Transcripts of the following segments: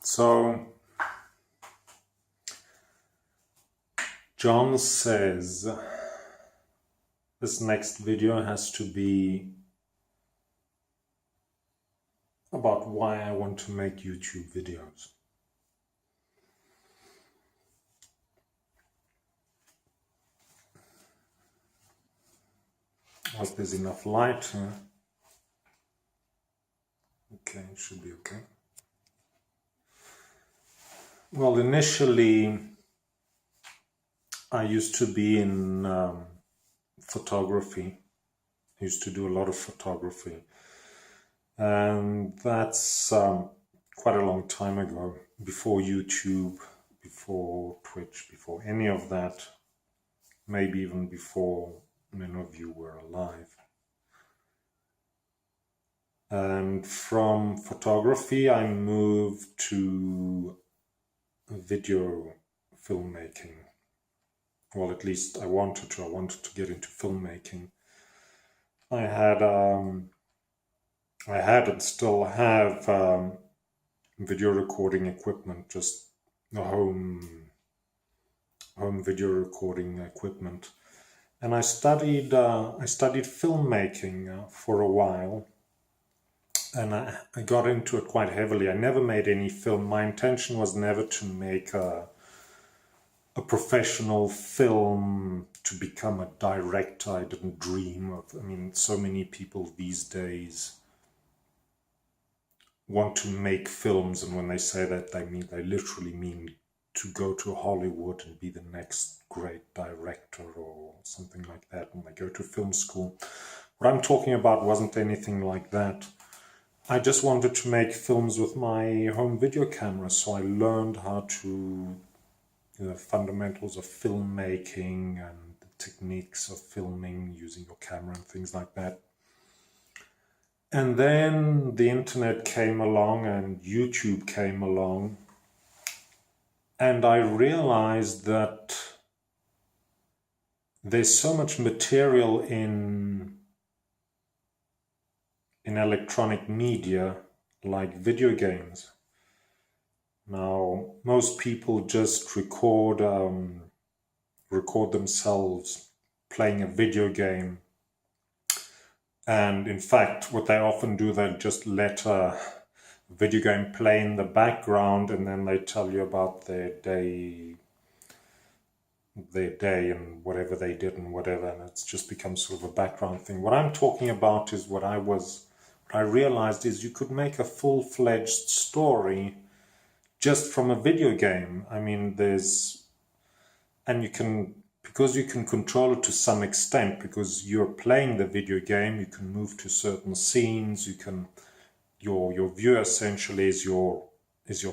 So John says this next video has to be about why I want to make YouTube videos. I hope there's enough light. Okay, it should be okay. Well, initially I used to be in photography. I used to do a lot of photography. And that's quite a long time ago, before YouTube, before Twitch, before any of that, maybe even before many of you were alive. And from photography, I moved to video filmmaking. Well, at least I wanted to get into filmmaking. I had and still have video recording equipment, just the home video recording equipment. And I studied filmmaking for a while, and I got into it quite heavily. I never made any film. My intention was never to make a professional film, to become a director. I didn't dream of, so many people these days want to make films, and when they say that, they literally mean to go to Hollywood and be the next great director or something like that, when they go to film school. What I'm talking about wasn't anything like that. I just wanted to make films with my home video camera, so I learned how to, the fundamentals of filmmaking and the techniques of filming using your camera and things like that. And then the internet came along and YouTube came along, and I realized that there's so much material in electronic media, like video games. Now, most people just record themselves playing a video game. And in fact, what they often do, they just let a video game play in the background, and then they tell you about their day and whatever they did and whatever, and it's just become sort of a background thing. What I'm talking about is what I realized is you could make a full-fledged story just from a video game. Because you can control it to some extent, because you're playing the video game, you can move to certain scenes, your view essentially is your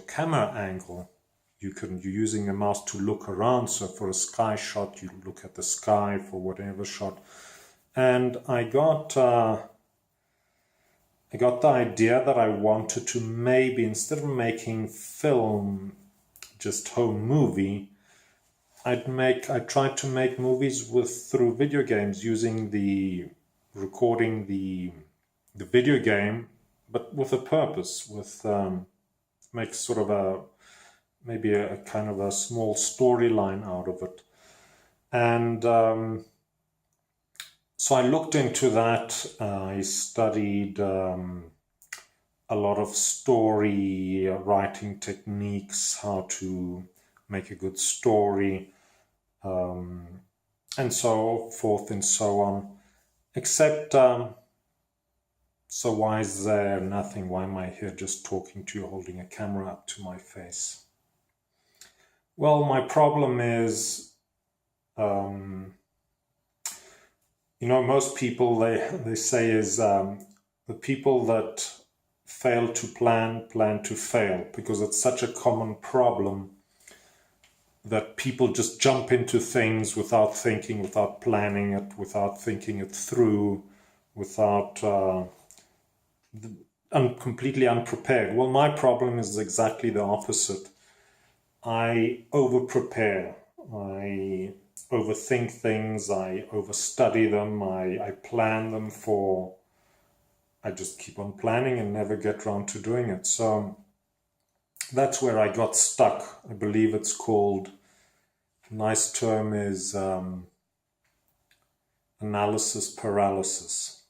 camera angle. You're using a mouse to look around, so for a sky shot, you look at the sky, for whatever shot. And I got the idea that I wanted to, maybe instead of making film, just home movie, I tried to make movies through video games, using recording the video game, but with a purpose, make sort of maybe a kind of a small storyline out of it. And so I looked into that. I studied a lot of story writing techniques, how to make a good story, and so forth and so on. Except, so why is there nothing? Why am I here just talking to you, holding a camera up to my face? Well, my problem is, most people, they say is the people that fail to plan to fail, because it's such a common problem that people just jump into things without thinking, without planning it, without thinking it through, completely unprepared. Well, my problem is exactly the opposite. I over-prepare. I overthink things. I overstudy them. I plan them I just keep on planning and never get around to doing it. So that's where I got stuck. I believe it's called, nice term is analysis paralysis.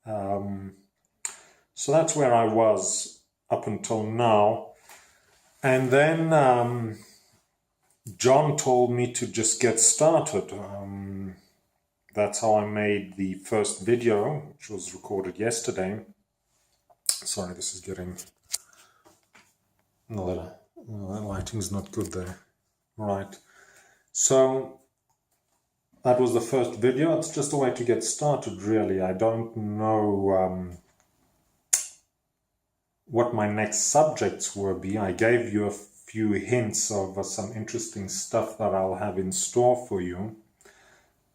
So that's where I was up until now. And then John told me to just get started. That's how I made the first video, which was recorded yesterday. Sorry, this is getting... No, that lighting's not good there. Right. So that was the first video. It's just a way to get started, really. I don't know what my next subjects will be. I gave you a few hints of some interesting stuff that I'll have in store for you.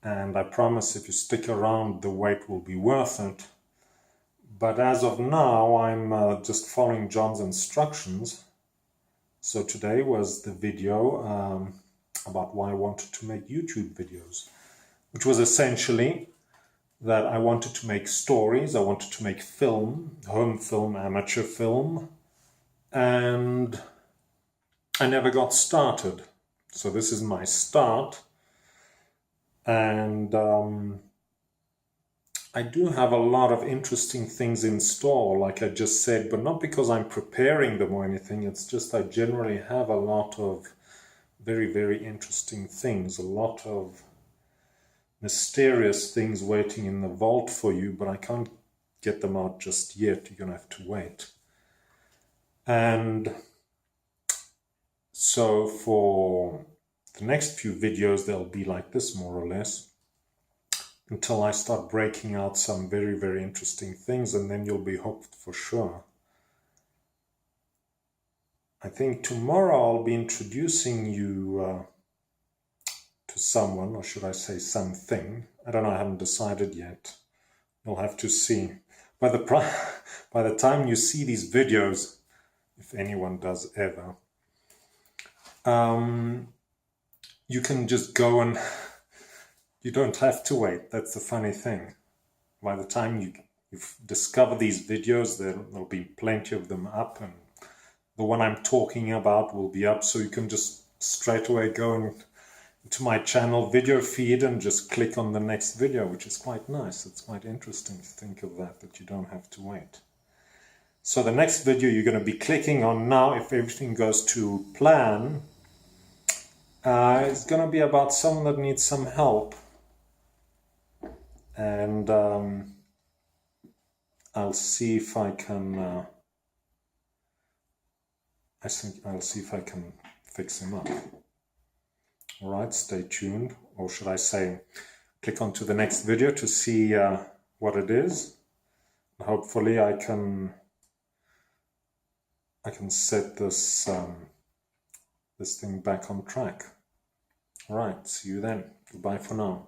And I promise if you stick around, the wait will be worth it. But as of now, I'm just following John's instructions. So today was the video about why I wanted to make YouTube videos, which was essentially that I wanted to make stories, I wanted to make film, home film, amateur film, and I never got started. So this is my start, and I do have a lot of interesting things in store, like I just said, but not because I'm preparing them or anything. It's just I generally have a lot of very, very interesting things, a lot of mysterious things waiting in the vault for you, but I can't get them out just yet. You're gonna have to wait. And so for the next few videos, they'll be like this, more or less, until I start breaking out some very, very interesting things, and then you'll be hooked for sure. I think tomorrow I'll be introducing you to someone, or should I say something. I don't know, I haven't decided yet. You'll have to see. By the time you see these videos, if anyone does ever, you can just go and you don't have to wait. That's the funny thing. By the time you've discovered these videos, there'll be plenty of them up, and the one I'm talking about will be up, so you can just straight away go into my channel video feed and just click on the next video, which is quite nice. It's quite interesting to think of that you don't have to wait. So the next video you're going to be clicking on now, if everything goes to plan, is going to be about someone that needs some help. And I'll see if I can I'll see if I can fix him up. Alright, stay tuned, or should I say, click on to the next video to see what it is. Hopefully I can set this this thing back on track. Alright, see you then. Goodbye for now.